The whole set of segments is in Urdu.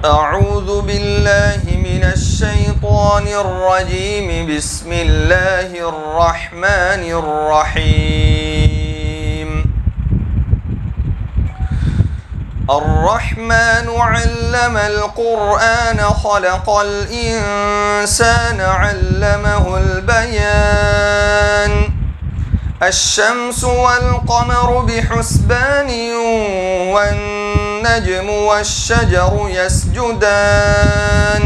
أعوذ بالله من الشيطان الرجيم. بسم الله الرحمن الرحيم. الرحمن علم القرآن خلق الإنسان علمه البيان. الشمس والقمر بحسبان والنجم والشجر يسجدان.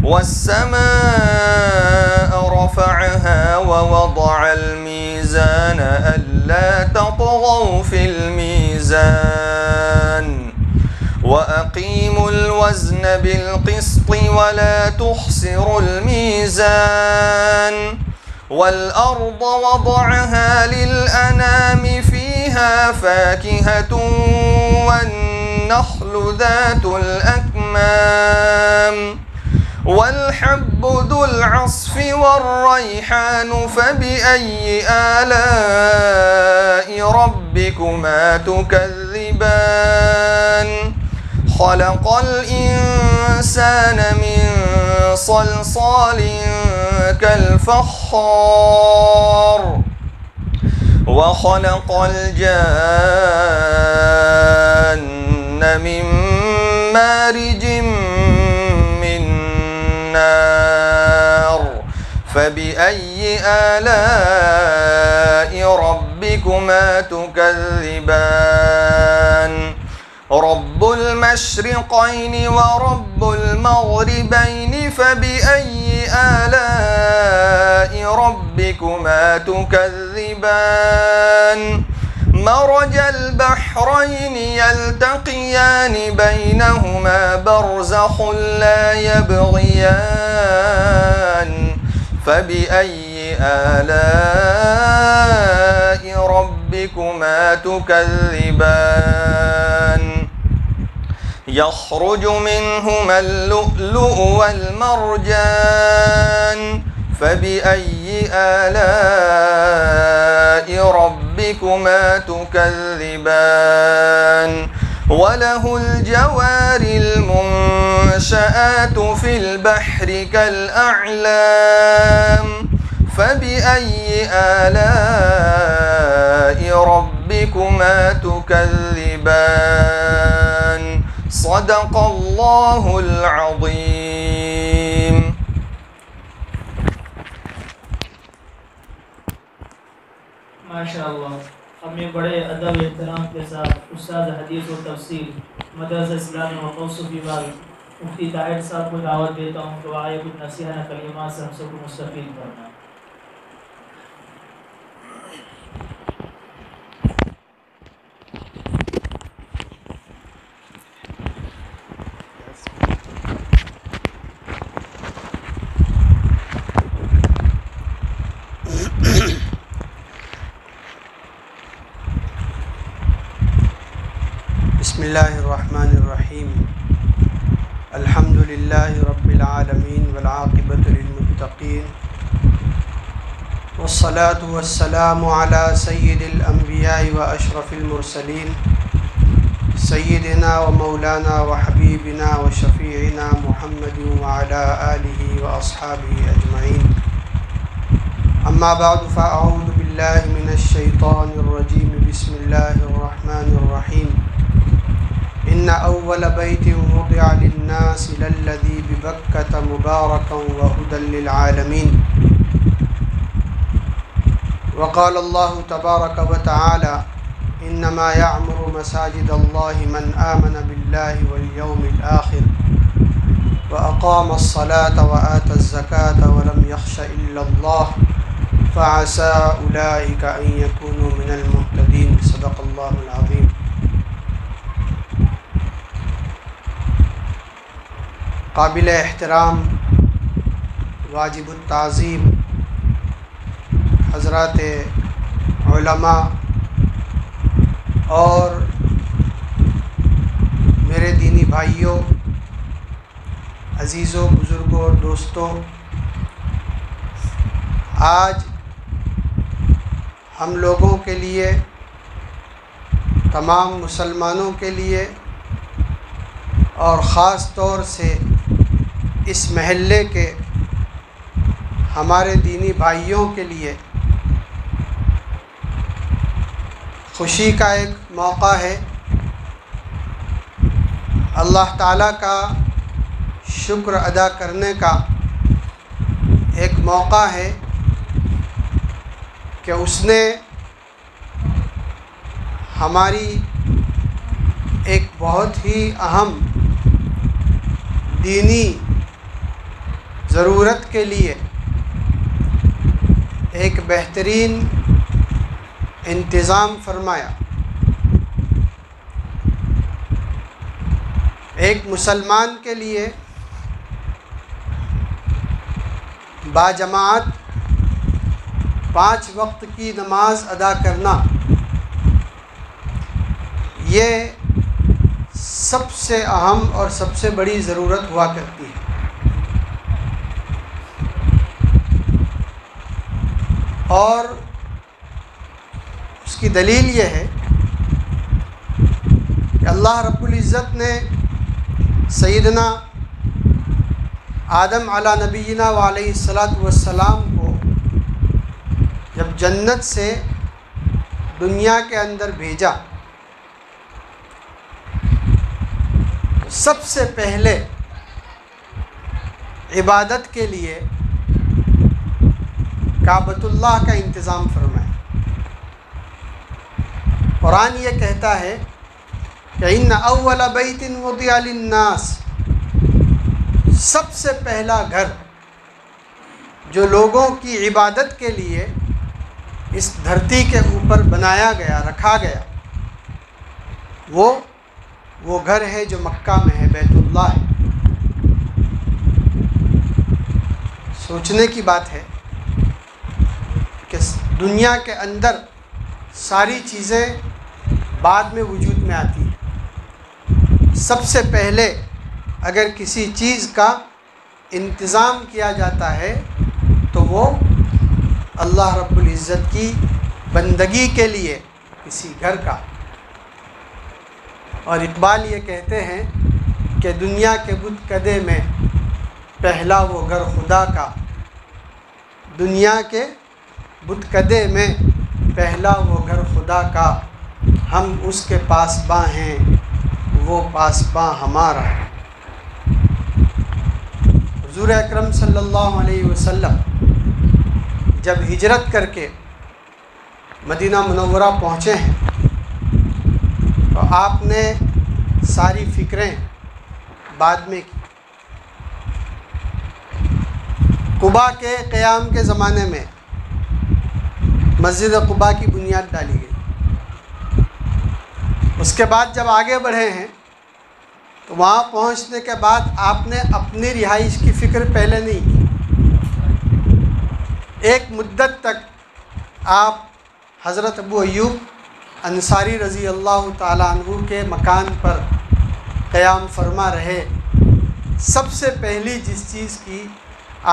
والسماء رفعها ووضع الميزان ألا تطغوا في الميزان وأقيموا الوزن بالقسط ولا تخسروا الميزان. والأرض وضعها للأنام فيها فاكهة والنخل ذات الأكمام والحب ذو العصف والريحان. فبأي آلاء ربكما تكذبان؟ خلق الإنسان من صلصال كالفخار وخلق الجان من مارج من نار. فبأي آلاء ربكما تكذبان؟ رب المشرقين ورب المغربين. فبأي آلاء ربكما تكذبان؟ مرج البحرين يلتقيان بينهما برزخ لا يبغيان. فبأي آلاء ربكما تكذبان؟ يخرج منهما اللؤلؤ والمرجان. فبأي آلاء ربكما تكذبان؟ وله الجوار المنشآت في البحر كالأعلام. فبأي آلاء ربكما تكذبان؟ صدق الله العظيم. ماشاءاللہ. ہم یہ بڑے ادب احترام کے ساتھ استاد حدیث و تفسیر مدرسہ اسلامی وقوصفی باغ مفتی طاہر صاحب کو دعوت دیتا ہوں کہ آئے کچھ نصیحت کلمات سے ہم سب کو مستفید کرنا. بسم اللہ الرحمن الرحیم. الحمد للہ رب العالمین والعاقبۃ للمتقین والصلاة والسلام علی سید الانبیاء واشرف المرسلین سیدنا و مولانا و حبیبنا و شفیعنا محمد وعلی آلہ واصحابہ اجمعین. اما بعد فاعوذ باللہ من الشیطان الرجیم. بسم اللہ الرحمن الرحیم. إن أول بيت وضع للناس للذي ببكة مباركا وهدى للعالمين. وقال الله تبارك وتعالى إنما يعمر مساجد الله من آمن بالله واليوم الآخر وأقام الصلاة وآتى الزكاة ولم يخش إلا الله فعسى أولئك أن يكونوا من المهتدين. صدق الله العظيم. قابل احترام واجب التعظیم حضرات علماء اور میرے دینی بھائیوں، عزیزوں، بزرگوں اور دوستوں، آج ہم لوگوں کے لیے، تمام مسلمانوں کے لیے اور خاص طور سے اس محلے کے ہمارے دینی بھائیوں کے لیے خوشی کا ایک موقع ہے، اللہ تعالیٰ کا شکر ادا کرنے کا ایک موقع ہے کہ اس نے ہماری ایک بہت ہی اہم دینی ضرورت کے لیے ایک بہترین انتظام فرمایا۔ ایک مسلمان کے لیے باجماعت 5 وقت کی نماز ادا کرنا یہ سب سے اہم اور سب سے بڑی ضرورت ہوا کرتی ہے۔ اور اس کی دلیل یہ ہے کہ اللہ رب العزت نے سیدنا آدم علی نبینا وعلیہ السلام کو جب جنت سے دنیا کے اندر بھیجا تو سب سے پہلے عبادت کے لیے کعبۃ اللہ کا انتظام فرمایا۔ قرآن یہ کہتا ہے کہ ان اول بیت وضع للناس، سب سے پہلا گھر جو لوگوں کی عبادت کے لیے اس دھرتی کے اوپر بنایا گیا، رکھا گیا، وہ گھر ہے جو مکہ میں ہے، بیت اللہ ہے۔ سوچنے کی بات ہے کہ دنیا کے اندر ساری چیزیں بعد میں وجود میں آتی ہیں، سب سے پہلے اگر کسی چیز کا انتظام کیا جاتا ہے تو وہ اللہ رب العزت کی بندگی کے لیے کسی گھر کا۔ اور اقبال یہ کہتے ہیں کہ دنیا کے بت کدے میں پہلا وہ گھر خدا کا، دنیا کے بت کدے میں پہلا وہ گھر خدا کا، ہم اس کے پاسباں ہیں وہ پاسباں ہمارا۔ حضور اکرم صلی اللہ علیہ وسلم جب ہجرت کر کے مدینہ منورہ پہنچے ہیں تو آپ نے ساری فکریں بعد میں کی۔ قباء کے قیام کے زمانے میں مسجد قباء کی بنیاد ڈالی گئی۔ اس کے بعد جب آگے بڑھے ہیں تو وہاں پہنچنے کے بعد آپ نے اپنی رہائش کی فکر پہلے نہیں کی۔ ایک مدت تک آپ حضرت ابو ایوب انصاری رضی اللہ تعالیٰ عنہ کے مکان پر قیام فرما رہے۔ سب سے پہلی جس چیز کی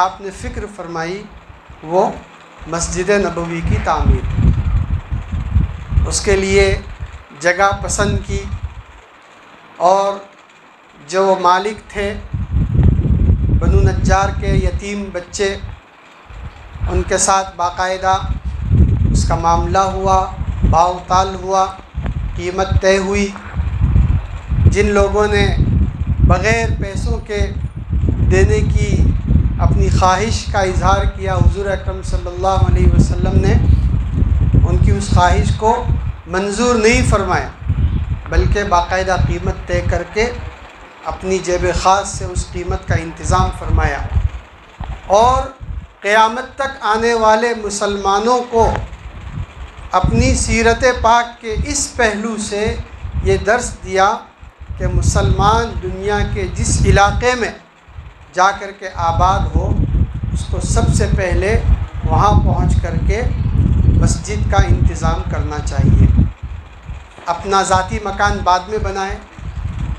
آپ نے فکر فرمائی وہ مسجد نبوی کی تعمیر، اس کے لیے جگہ پسند کی، اور جو مالک تھے بنو نجار کے یتیم بچے، ان کے ساتھ باقاعدہ اس کا معاملہ ہوا، بھاؤ تال ہوا، قیمت طے ہوئی۔ جن لوگوں نے بغیر پیسوں کے دینے کی اپنی خواہش کا اظہار کیا، حضور اکرم صلی اللہ علیہ وسلم نے ان کی اس خواہش کو منظور نہیں فرمایا، بلکہ باقاعدہ قیمت طے کر کے اپنی جیب خاص سے اس قیمت کا انتظام فرمایا۔ اور قیامت تک آنے والے مسلمانوں کو اپنی سیرت پاک کے اس پہلو سے یہ درس دیا کہ مسلمان دنیا کے جس علاقے میں جا کر کے آباد ہو، اس کو سب سے پہلے وہاں پہنچ کر کے مسجد کا انتظام کرنا چاہیے۔ اپنا ذاتی مکان بعد میں بنائیں،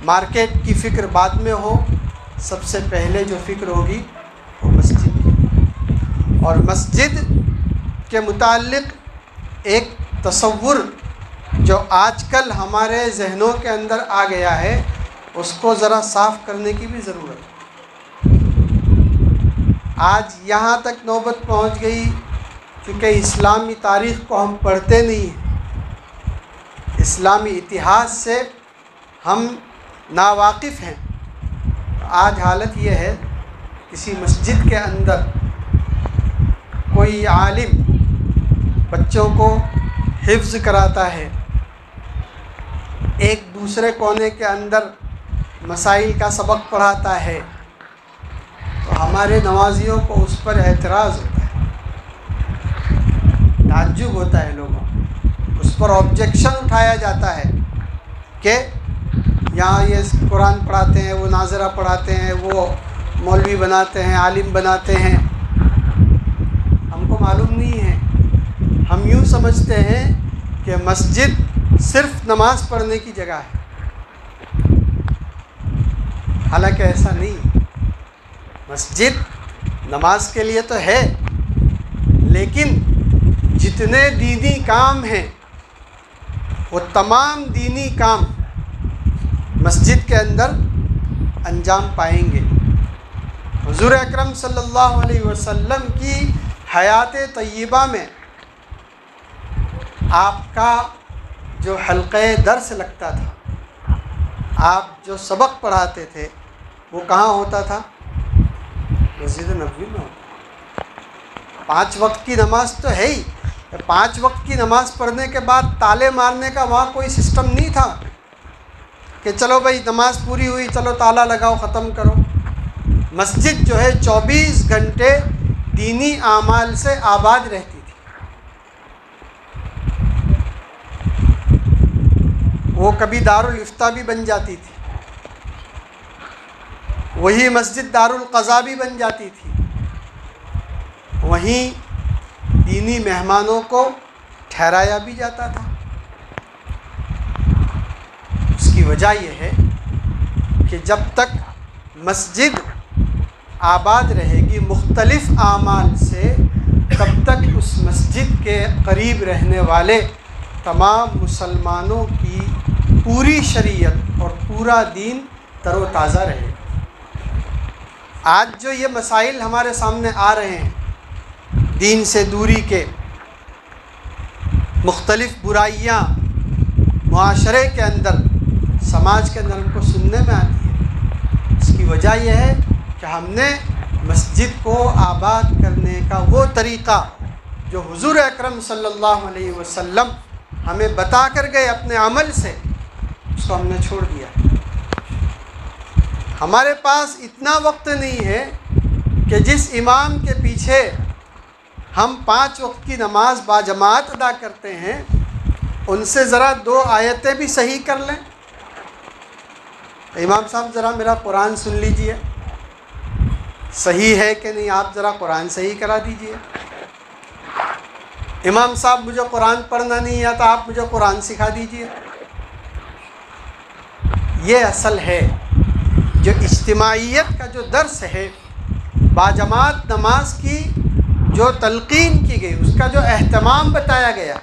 مارکیٹ کی فکر بعد میں ہو، سب سے پہلے جو فکر ہوگی وہ مسجد کی۔ اور مسجد کے متعلق ایک تصور جو آج کل ہمارے ذہنوں کے اندر آ گیا ہے اس کو ذرا صاف کرنے کی بھی ضرورت ہے۔ آج یہاں تک نوبت پہنچ گئی کیونکہ اسلامی تاریخ کو ہم پڑھتے نہیں ہیں، اسلامی اتہاس سے ہم ناواقف ہیں۔ آج حالت یہ ہے کسی مسجد کے اندر کوئی عالم بچوں کو حفظ کراتا ہے، ایک دوسرے کونے کے اندر مسائل کا سبق پڑھاتا ہے، تو ہمارے نمازیوں کو اس پر اعتراض ہوتا ہے، تعجب ہوتا ہے لوگوں، اس پر آبجیکشن اٹھایا جاتا ہے کہ یہاں یہ قرآن پڑھاتے ہیں، وہ ناظرہ پڑھاتے ہیں، وہ مولوی بناتے ہیں، عالم بناتے ہیں۔ ہم کو معلوم نہیں ہے، ہم یوں سمجھتے ہیں کہ مسجد صرف نماز پڑھنے کی جگہ ہے، حالانکہ ایسا نہیں۔ مسجد نماز کے لیے تو ہے، لیکن جتنے دینی کام ہیں وہ تمام دینی کام مسجد کے اندر انجام پائیں گے۔ حضور اکرم صلی اللہ علیہ وسلم کی حیات طیبہ میں آپ کا جو حلقہ درس لگتا تھا، آپ جو سبق پڑھاتے تھے، وہ کہاں ہوتا تھا؟ مسجد نبوی میں ہوتا۔ 5 وقت کی نماز تو ہے ہی، 5 وقت کی نماز پڑھنے کے بعد تالے مارنے کا وہاں کوئی سسٹم نہیں تھا کہ چلو بھائی نماز پوری ہوئی، چلو تالا لگاؤ، ختم کرو۔ مسجد جو ہے 24 گھنٹے دینی اعمال سے آباد رہتی تھی۔ وہ کبھی دارالافتاء بھی بن جاتی تھی، وہی مسجد دارالقضاء بھی بن جاتی تھی، وہیں دینی مہمانوں کو ٹھہرایا بھی جاتا تھا۔ اس کی وجہ یہ ہے کہ جب تک مسجد آباد رہے گی مختلف اعمال سے، تب تک اس مسجد کے قریب رہنے والے تمام مسلمانوں کی پوری شریعت اور پورا دین تر و تازہ رہے گا۔ آج جو یہ مسائل ہمارے سامنے آ رہے ہیں، دین سے دوری کے مختلف برائیاں معاشرے کے اندر، سماج کے اندر ہم کو سننے میں آتی ہے، اس کی وجہ یہ ہے کہ ہم نے مسجد کو آباد کرنے کا وہ طریقہ جو حضور اکرم صلی اللہ علیہ وسلم ہمیں بتا کر گئے اپنے عمل سے، اس کو ہم نے چھوڑ دیا۔ ہمارے پاس اتنا وقت نہیں ہے کہ جس امام کے پیچھے ہم 5 وقت کی نماز باجماعت ادا کرتے ہیں، ان سے ذرا 2 آیتیں بھی صحیح کر لیں۔ امام صاحب ذرا میرا قرآن سن لیجئے، صحیح ہے کہ نہیں، آپ ذرا قرآن صحیح کرا دیجئے۔ امام صاحب مجھے قرآن پڑھنا نہیں آتا، آپ مجھے قرآن سکھا دیجئے۔ یہ اصل ہے جو اجتماعیت کا جو درس ہے، باجماعت نماز کی جو تلقین کی گئی، اس کا جو اہتمام بتایا گیا،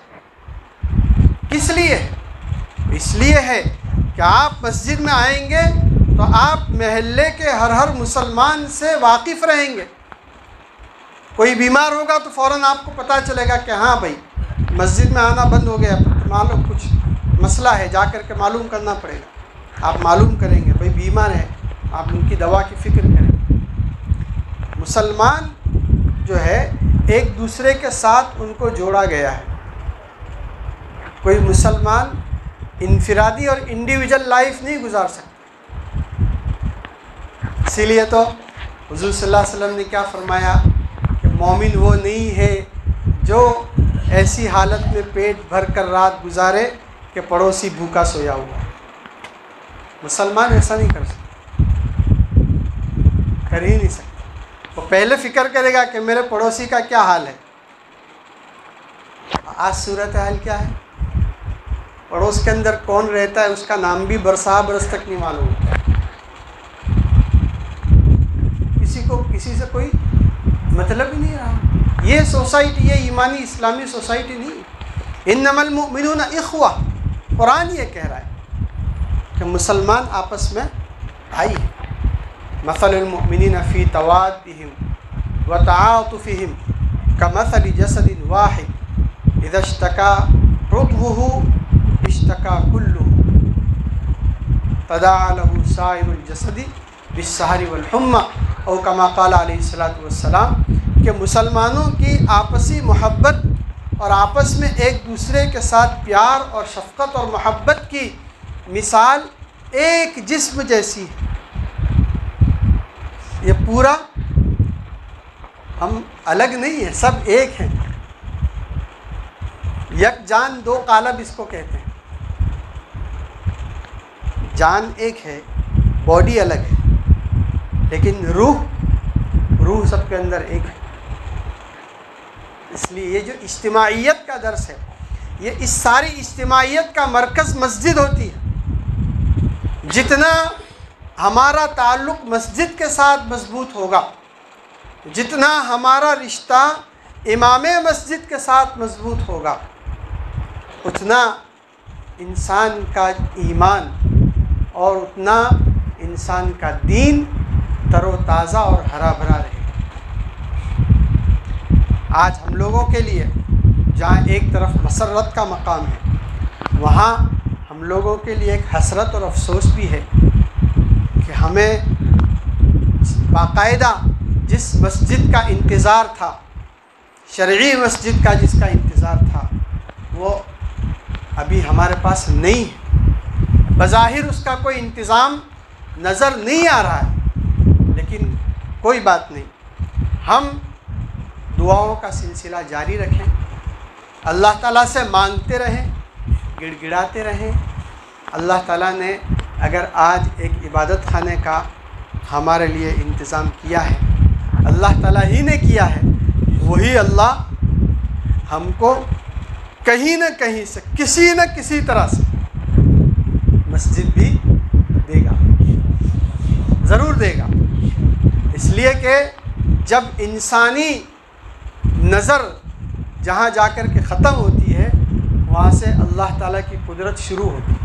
کس لیے؟ اس لیے ہے کہ آپ مسجد میں آئیں گے تو آپ محلے کے ہر مسلمان سے واقف رہیں گے۔ کوئی بیمار ہوگا تو فوراً آپ کو پتہ چلے گا کہ ہاں بھائی مسجد میں آنا بند ہو گیا، معلوم کچھ مسئلہ ہے، جا کر کے معلوم کرنا پڑے گا۔ آپ معلوم کریں گے بھائی بیمار ہے، آپ ان کی دوا کی فکر کریں۔ مسلمان جو ہے ایک دوسرے کے ساتھ ان کو جوڑا گیا ہے۔ کوئی مسلمان انفرادی اور انڈیویجول لائف نہیں گزار سکتا۔ اسی لیے تو حضور صلی اللہ علیہ وسلم نے کیا فرمایا کہ مومن وہ نہیں ہے جو ایسی حالت میں پیٹ بھر کر رات گزارے کہ پڑوسی بھوکا سویا ہوا ہے۔ مسلمان ایسا نہیں کر سکتا، کر ہی نہیں سکتا۔ وہ پہلے فکر کرے گا کہ میرے پڑوسی کا کیا حال ہے۔ آج صورتحال کیا ہے؟ پڑوس کے اندر کون رہتا ہے اس کا نام بھی برسا برس تک نہیں معلوم ہوتا۔ کسی سے کوئی مطلب ہی نہیں رہا۔ یہ سوسائٹی، یہ ایمانی اسلامی سوسائٹی نہیں۔ انما المؤمنون اخوہ، قرآن یہ کہہ رہا ہے کہ مسلمان آپس میں بھائی ہیں۔ مثل المؤمنین فی توادہم وتعاطفہم کمثل جسد واحد اذا اشتکا عضوہ اشتکا کلہ تداعی لہ سائر الجسد بالسہر والحمى، او کما قال علیہ الصلاۃ والسلام، کہ مسلمانوں کی آپسی محبت اور آپس میں ایک دوسرے کے ساتھ پیار اور شفقت اور محبت کی مثال ایک جسم جیسی ہے۔ یہ پورا ہم الگ نہیں ہیں، سب ایک ہیں، یک جان دو قالب اس کو کہتے ہیں۔ جان ایک ہے، باڈی الگ ہے، لیکن روح سب کے اندر ایک ہے۔ اس لیے یہ جو اجتماعیت کا درس ہے، یہ اس ساری اجتماعیت کا مرکز مسجد ہوتی ہے۔ جتنا ہمارا تعلق مسجد کے ساتھ مضبوط ہوگا، جتنا ہمارا رشتہ امام مسجد کے ساتھ مضبوط ہوگا، اتنا انسان کا ایمان اور اتنا انسان کا دین تر و تازہ اور ہرا بھرا رہے گا۔ آج ہم لوگوں کے لیے جہاں ایک طرف مسرت کا مقام ہے، وہاں ہم لوگوں کے لیے ایک حسرت اور افسوس بھی ہے کہ ہمیں باقاعدہ جس مسجد کا انتظار تھا، شرعی مسجد کا جس کا انتظار تھا، وہ ابھی ہمارے پاس نہیں ہے۔ بظاہر اس کا کوئی انتظام نظر نہیں آ رہا ہے، لیکن کوئی بات نہیں، ہم دعاؤں کا سلسلہ جاری رکھیں، اللہ تعالیٰ سے مانگتے رہیں، گڑ گڑاتے رہیں۔ اللہ تعالیٰ نے اگر آج ایک عبادت خانے کا ہمارے لیے انتظام کیا ہے، اللہ تعالیٰ ہی نے کیا ہے، وہی اللہ ہم کو کہیں نہ کہیں سے کسی نہ کسی طرح سے مسجد بھی دے گا، ضرور دے گا۔ اس لیے کہ جب انسانی نظر جہاں جا کر کے ختم ہوتی ہے، وہاں سے اللہ تعالیٰ کی قدرت شروع ہوتی ہے۔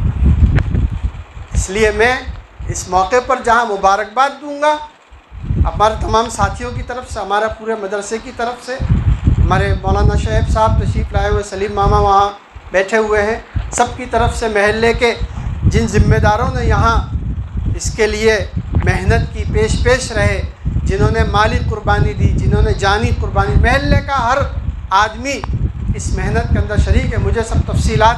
اس لیے میں اس موقع پر جہاں مبارکباد دوں گا ہمارے تمام ساتھیوں کی طرف سے، ہمارے پورے مدرسے کی طرف سے، ہمارے مولانا شعیب صاحب تشریف لائے ہوئے، سلیم ماما وہاں بیٹھے ہوئے ہیں، سب کی طرف سے محلے کے جن ذمہ داروں نے یہاں اس کے لیے محنت کی، پیش رہے، جنہوں نے مالی قربانی دی، جنہوں نے جانی قربانی، محلے کا ہر آدمی اس محنت کے اندر شریک ہے۔ مجھے سب تفصیلات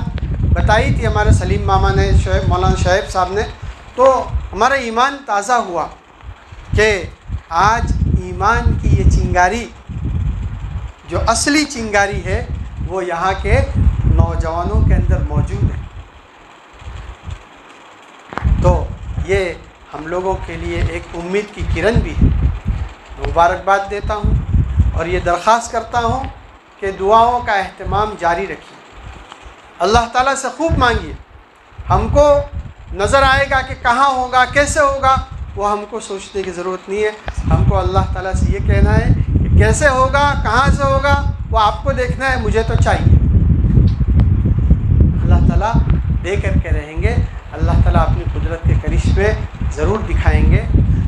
بتائی تھی ہمارے سلیم ماما نے، مولانا شعیب صاحب نے، تو ہمارا ایمان تازہ ہوا کہ آج ایمان کی یہ چنگاری جو اصلی چنگاری ہے وہ یہاں کے نوجوانوں کے اندر موجود ہے۔ تو یہ ہم لوگوں کے لیے ایک امید کی کرن بھی ہے۔ مبارکباد دیتا ہوں اور یہ درخواست کرتا ہوں کہ دعاؤں کا اہتمام جاری رکھیے، اللہ تعالیٰ سے خوب مانگیے۔ ہم کو نظر آئے گا کہ کہاں ہوگا، کیسے ہوگا، وہ ہم کو سوچنے کی ضرورت نہیں ہے۔ ہم کو اللہ تعالیٰ سے یہ کہنا ہے کہ کیسے ہوگا، کہاں سے ہوگا، وہ آپ کو دیکھنا ہے، مجھے تو چاہیے۔ اللہ تعالیٰ دے کر کے رہیں گے، اللہ تعالیٰ اپنی قدرت کے کرشمے ضرور دکھائیں گے۔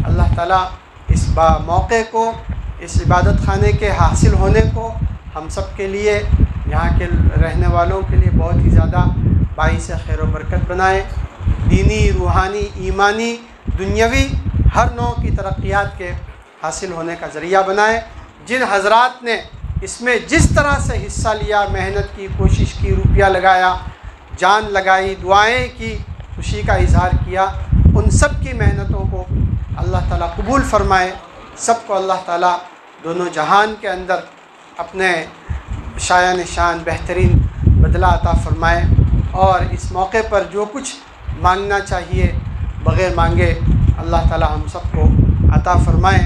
اللہ تعالیٰ اس موقع کو، اس عبادت خانے کے حاصل ہونے کو ہم سب کے لیے، یہاں کے رہنے والوں کے لیے بہت ہی زیادہ باعث خیر و برکت بنائے، دینی، روحانی، ایمانی، دنیاوی ہر نوع کی ترقیات کے حاصل ہونے کا ذریعہ بنائے۔ جن حضرات نے اس میں جس طرح سے حصہ لیا، محنت کی، کوشش کی، روپیہ لگایا، جان لگائی، دعائیں کی، خوشی کا اظہار کیا، ان سب کی محنتوں کو اللہ تعالیٰ قبول فرمائے۔ سب کو اللہ تعالیٰ دونوں جہان کے اندر اپنے شایان شان بہترین بدلہ عطا فرمائے، اور اس موقع پر جو کچھ مانگنا چاہیے بغیر مانگے اللہ تعالیٰ ہم سب کو عطا فرمائے۔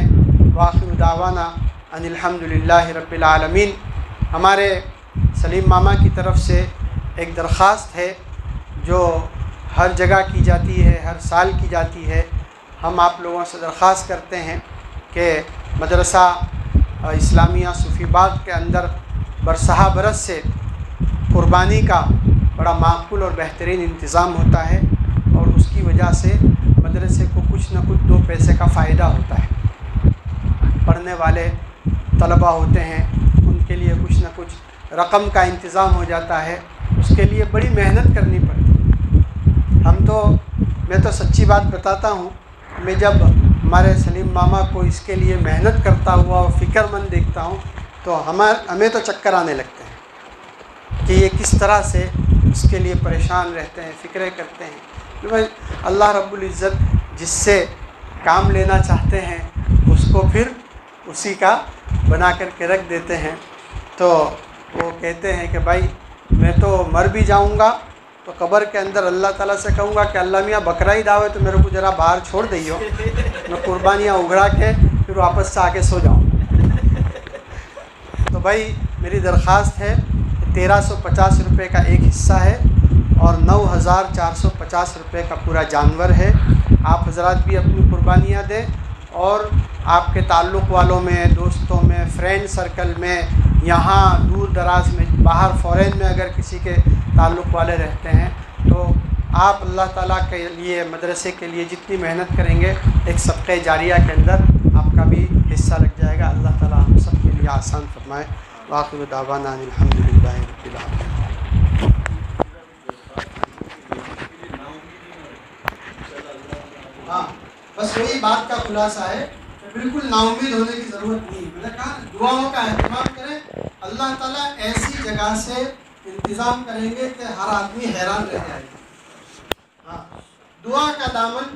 وآخر دعوانا ان الحمدللہ رب العالمین۔ ہمارے سلیم ماما کی طرف سے ایک درخواست ہے جو ہر جگہ کی جاتی ہے، ہر سال کی جاتی ہے۔ ہم آپ لوگوں سے درخواست کرتے ہیں کہ مدرسہ اسلامیہ صوفی باغ کے اندر برسہ برس سے قربانی کا بڑا معقول اور بہترین انتظام ہوتا ہے، اور اس اس کی وجہ سے مدرسے کو کچھ نہ کچھ 2 پیسے کا فائدہ ہوتا ہے۔ پڑھنے والے طلبہ ہوتے ہیں، ان کے لیے کچھ نہ کچھ رقم کا انتظام ہو جاتا ہے، اس کے لیے بڑی محنت کرنی پڑتی ہے۔ میں تو سچی بات بتاتا ہوں، میں جب ہمارے سلیم ماما کو اس کے لیے محنت کرتا ہوا اور فکر مند دیکھتا ہوں تو ہمیں تو چکر آنے لگتے ہیں کہ یہ کس طرح سے اس کے لیے پریشان رہتے ہیں، فکریں کرتے ہیں۔ کیونکہ اللہ رب العزت جس سے کام لینا چاہتے ہیں اس کو پھر اسی کا بنا کر کے رکھ دیتے ہیں۔ تو وہ کہتے ہیں کہ بھائی میں تو مر بھی جاؤں گا تو قبر کے اندر اللہ تعالیٰ سے کہوں گا کہ اللہ میاں بکرا ہی داوے تو میرے کو ذرا باہر چھوڑ دئیو، میں قربانیاں اگھڑا کے پھر واپس سے آ کے سو جاؤں۔ تو بھائی میری درخواست ہے کہ 1350 روپے کا ایک حصہ ہے اور 9450 روپے کا پورا جانور ہے۔ آپ حضرات بھی اپنی قربانیاں دیں، اور آپ کے تعلق والوں میں، دوستوں میں، فرینڈ سرکل میں، یہاں دور دراز میں، باہر فورین میں اگر کسی کے تعلق والے رہتے ہیں تو آپ اللہ تعالیٰ کے لیے، مدرسے کے لیے جتنی محنت کریں گے ایک صدقہ جاریہ کے اندر آپ کا بھی حصہ لگ جائے گا۔ اللہ تعالیٰ ہم سب کے لیے آسان فرمائے۔ وآخر دعوانا ان الحمدللہ رب العالمین۔ ہاں بس وہی بات کا خلاصہ ہے کہ بالکل نا امید ہونے کی ضرورت نہیں۔ میں نے کہا دعاؤں کا اہتمام کریں، اللہ تعالیٰ ایسی جگہ سے انتظام کریں گے کہ ہر آدمی حیران رہ جائے گا۔ ہاں دعا کا دامن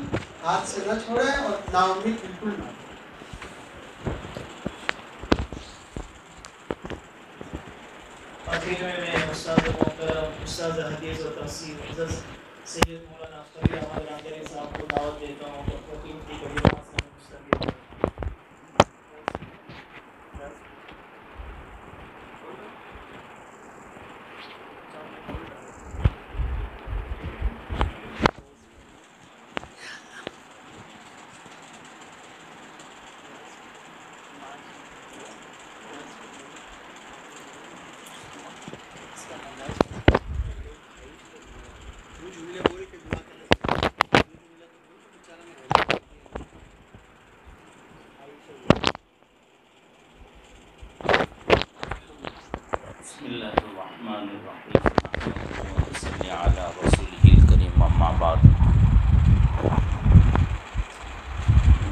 ہاتھ سے نہ چھوڑے اور نا امید بالکل نہ۔ آخر میں استاد محترم، استاد حدیث و تفسیر سید مولانا اختر احمد لانگری صاحب کو دعوت دیتا ہوں کہ خطیب کی کلمات سے مستقبل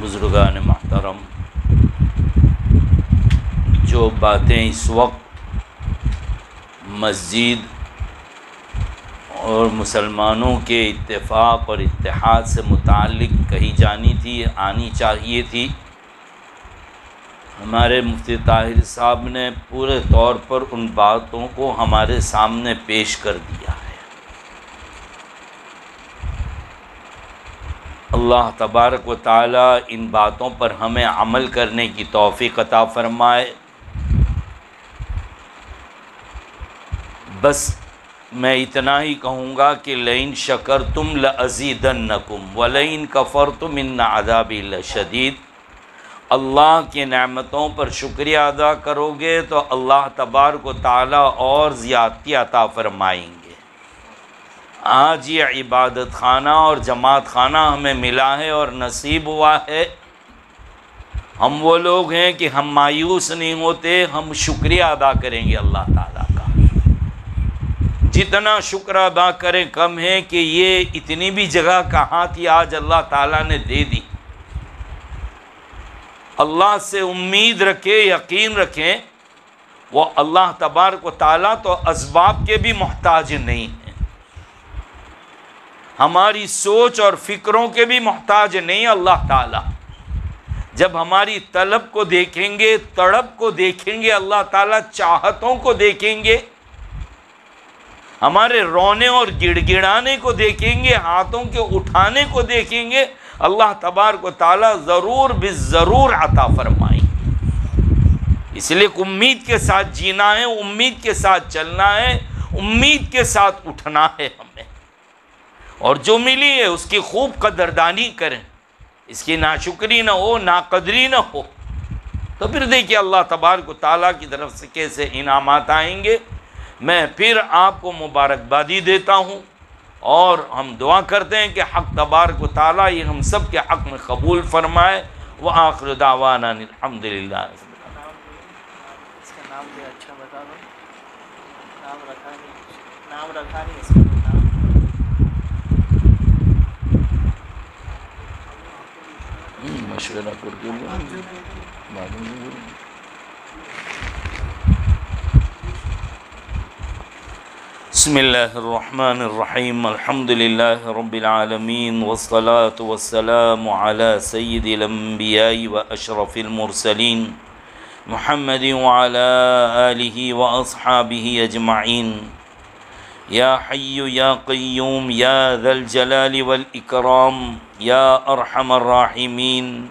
بزرگان محترم، جو باتیں اس وقت مسجد اور مسلمانوں کے اتفاق اور اتحاد سے متعلق کہی جانی تھی، آنی چاہیے تھی، ہمارے مفتی طاہر صاحب نے پورے طور پر ان باتوں کو ہمارے سامنے پیش کر دیا ہے۔ اللہ تبارک و تعالی ان باتوں پر ہمیں عمل کرنے کی توفیق عطا فرمائے۔ بس میں اتنا ہی کہوں گا کہ لئن شکرتم لازیدنکم ولئن کفرتم ان عذابی لشدید۔ اللہ کی نعمتوں پر شکریہ ادا کرو گے تو اللہ تبارک و تعالی اور زیادتی عطا فرمائیں گے۔ آج یہ عبادت خانہ اور جماعت خانہ ہمیں ملا ہے اور نصیب ہوا ہے۔ ہم وہ لوگ ہیں کہ ہم مایوس نہیں ہوتے، ہم شکریہ ادا کریں گے اللہ تعالیٰ کا۔ جتنا شکر ادا کریں کم ہے کہ یہ اتنی بھی جگہ کہاں تھی، آج اللہ تعالیٰ نے دے دی۔ اللہ سے امید رکھیں، یقین رکھیں، وہ اللہ تبارک و تعالیٰ تو اسباب کے بھی محتاج نہیں ہیں، ہماری سوچ اور فکروں کے بھی محتاج نہیں اللہ تعالیٰ۔ جب ہماری طلب کو دیکھیں گے، تڑپ کو دیکھیں گے، اللہ تعالیٰ چاہتوں کو دیکھیں گے، ہمارے رونے اور گڑ گڑانے کو دیکھیں گے، ہاتھوں کے اٹھانے کو دیکھیں گے، اللہ تبارک و تعالیٰ ضرور بالضرور عطا فرمائیں۔ اس لیے امید کے ساتھ جینا ہے، امید کے ساتھ چلنا ہے، امید کے ساتھ اٹھنا ہے ہمیں، اور جو ملی ہے اس کی خوب قدردانی کریں، اس کی ناشکری نہ ہو، ناقدری نہ ہو، تو پھر دیکھیے اللہ تبارک و تعالیٰ کی طرف سے کیسے انعامات آئیں گے۔ میں پھر آپ کو مبارکبادی دیتا ہوں اور ہم دعا کرتے ہیں کہ حق تبارک و تعالیٰ یہ ہم سب کے حق میں قبول فرمائے۔ وآخر دعوانا الحمدللہ۔ اس کا نام بھی اچھا بتا دو، نام رکھا نہیں اس کا نام۔ مشورہ کر کے معلوم نہیں۔ بسم اللہ الرحمن الرحیم، الحمد للہ رب العالمین، والصلاة والسلام علی سید الانبیاء واشرف المرسلین محمد وعلی آلہ واصحابہ اجمعین۔ یا حی یا قیوم یا ذا الجلال والاکرام یا ارحم الراحمین،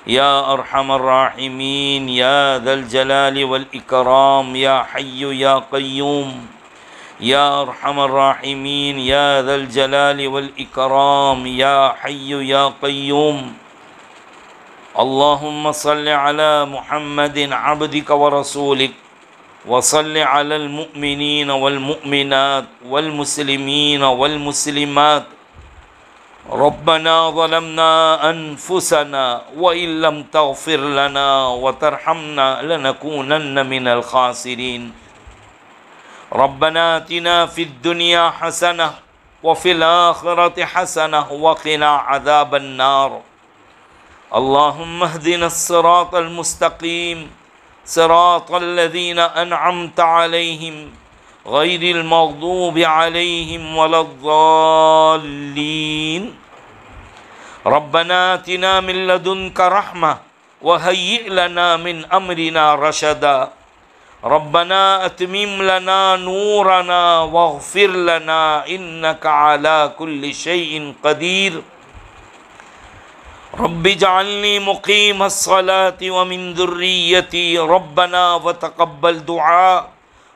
یا ارحم الراحمین یا ذا الجلال والاکرام یا حی یا قیوم یا ارحم الراحمین یا ذا الجلال والاکرام یا حی یا قیوم۔ اللہم صل علی محمد عبدک ورسولک، وصل علی المؤمنین والمؤمنات والمسلمین والمسلمات۔ ربنا ظلمنا انفسنا وإن لم تغفر لنا وترحمنا لنكونن من الخاسرین۔ ربنا آتنا في الدنيا حسنة وفي الآخرة حسنة وقنا عذاب النار۔ اللهم اهدنا الصراط المستقيم، صراط الذين أنعمت عليهم غير المغضوب عليهم ولا الضالين۔ ربنا آتنا من لدنك رحمة وهيئ لنا من أمرنا رشدا۔ ربنا اتمم لنا نورنا واغفر لنا انك على كل شيء قدير۔ رب اجعلني مقيم الصلاة ومن ذريتي ربنا وتقبل دعاء۔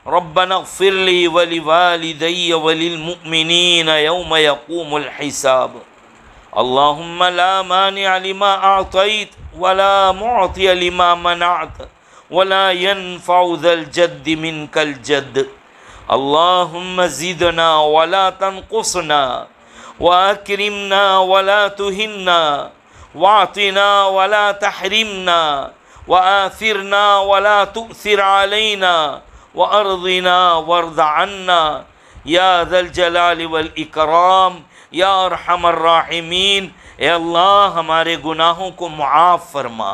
ربنا اغفر لي ولوالدي وللمؤمنين يوم يقوم الحساب۔ اللهم لا مانع لما أعطيت ولا معطي لما منعت ولا ينفع ذا الجد منك الجد۔ اللهم زدنا ولا تنقصنا، وأكرمنا ولا تهنا، واعطنا ولا تحرمنا، وآثرنا ولا تؤثر علينا، وأرضنا وارض عنا یا ذا الجلال والإکرام یا ارحم الراحمین۔ اے اللہ ہمارے گناہوں کو معاف فرما،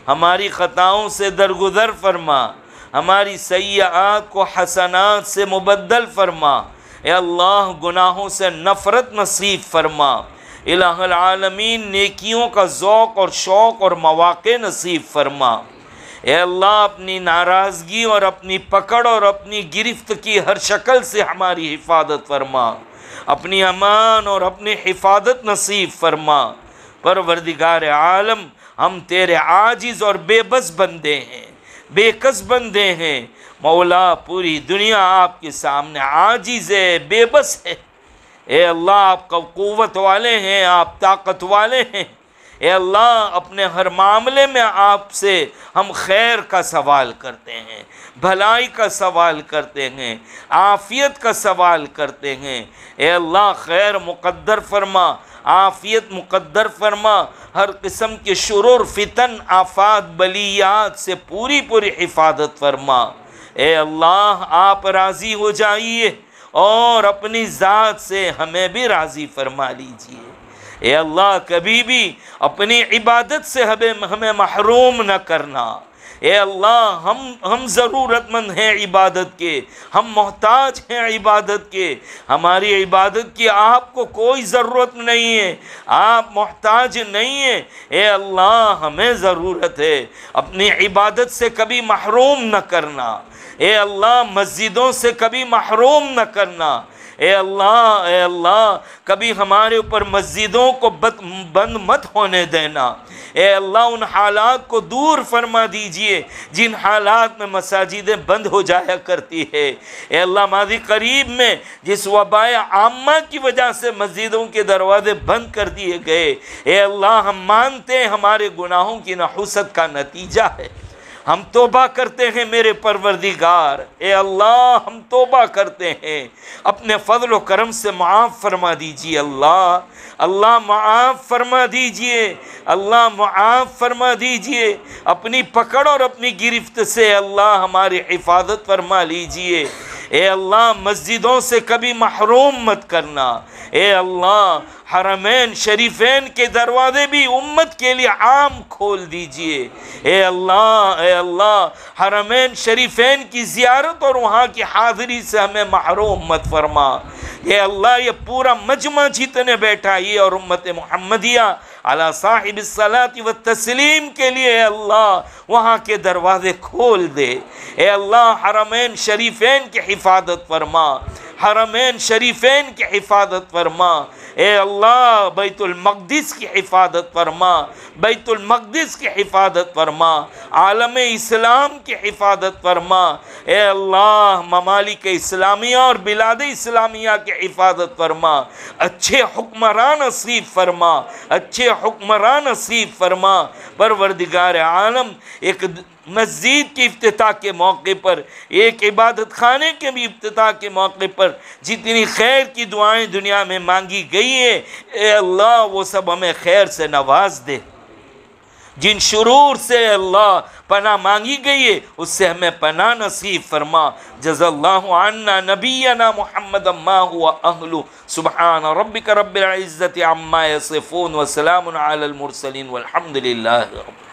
ہماری خطاؤں سے درگزر فرما، ہماری سیئات کو حسنات سے مبدل فرما۔ اے اللہ گناہوں سے نفرت نصیب فرما۔ الہ العالمین نیکیوں کا ذوق اور شوق اور مواقع نصیب فرما۔ اے اللہ اپنی ناراضگی اور اپنی پکڑ اور اپنی گرفت کی ہر شکل سے ہماری حفاظت فرما، اپنی امان اور اپنی حفاظت نصیب فرما۔ پروردگار عالم ہم تیرے عاجز اور بے بس بندے ہیں، بے کس بندے ہیں۔ مولا پوری دنیا آپ کے سامنے عاجز ہے، بے بس ہے۔ اے اللہ آپ کا قوت والے ہیں، آپ طاقت والے ہیں۔ اے اللہ اپنے ہر معاملے میں آپ سے ہم خیر کا سوال کرتے ہیں، بھلائی کا سوال کرتے ہیں، عافیت کا سوال کرتے ہیں۔ اے اللہ خیر مقدر فرما، عافیت مقدر فرما، ہر قسم کے شرور فتن آفات بلیات سے پوری حفاظت فرما۔ اے اللہ آپ راضی ہو جائیے اور اپنی ذات سے ہمیں بھی راضی فرما لیجیے۔ اے اللہ کبھی بھی اپنی عبادت سے ہمیں محروم نہ کرنا۔ اے اللہ ہم ضرورت مند ہیں عبادت کے، ہم محتاج ہیں عبادت کے۔ ہماری عبادت کی آپ کو کوئی ضرورت نہیں ہے، آپ محتاج نہیں ہیں۔ اے اللہ ہمیں ضرورت ہے، اپنی عبادت سے کبھی محروم نہ کرنا۔ اے اللہ مسجدوں سے کبھی محروم نہ کرنا۔ اے اللہ کبھی ہمارے اوپر مسجدوں کو بند مت ہونے دینا۔ اے اللہ ان حالات کو دور فرما دیجئے جن حالات میں مساجدیں بند ہو جایا کرتی ہے۔ اے اللہ ماضی قریب میں جس وبائے عامہ کی وجہ سے مسجدوں کے دروازے بند کر دیے گئے، اے اللہ ہم مانتے ہیں ہمارے گناہوں کی نحوست کا نتیجہ ہے، ہم توبہ کرتے ہیں میرے پروردگار، اے اللہ ہم توبہ کرتے ہیں، اپنے فضل و کرم سے معاف فرما دیجیے اللہ، اللہ معاف فرما دیجیے، اللہ معاف فرما دیجیے، اپنی پکڑ اور اپنی گرفت سے اللہ ہماری حفاظت فرما لیجیے، اے اللہ مسجدوں سے کبھی محروم مت کرنا، اے اللہ حرمین شریفین کے دروازے بھی امت کے لیے عام کھول دیجئے، اے اللہ حرمین شریفین کی زیارت اور وہاں کی حاضری سے ہمیں محروم مت فرما، اے اللہ یہ پورا مجمع جتنے بیٹھا یہ اور امت محمدیہ علی صاحب الصلاۃ والتسلیم کے لیے اے اللہ وہاں کے دروازے کھول دے، اے اللہ حرمین شریفین کی حفاظت فرما، حرمین شریفین کی حفاظت فرما، اے اللہ بیت المقدس کی حفاظت فرما، بیت المقدس کی حفاظت فرما، عالم اسلام کی حفاظت فرما، اے اللہ ممالک اسلامیہ اور بلاد اسلامیہ کی حفاظت فرما، اچھے حکمران نصیب فرما، اچھے حکمران نصیب فرما، پروردگار عالم ایک مسجد کی افتتاح کے موقع پر، ایک عبادت خانے کے بھی افتتاح کے موقع پر جتنی خیر کی دعائیں دنیا میں مانگی گئی ہیں اے اللہ وہ سب ہمیں خیر سے نواز دے، جن شرور سے اللہ پناہ مانگی گئی ہے اس سے ہمیں پناہ نصیب فرما، جزا اللہ عنا نبینا محمد ما هو اہلہ، سبحان ربک رب العزت عما یصفون وسلام علی المرسلین والحمد للہ رب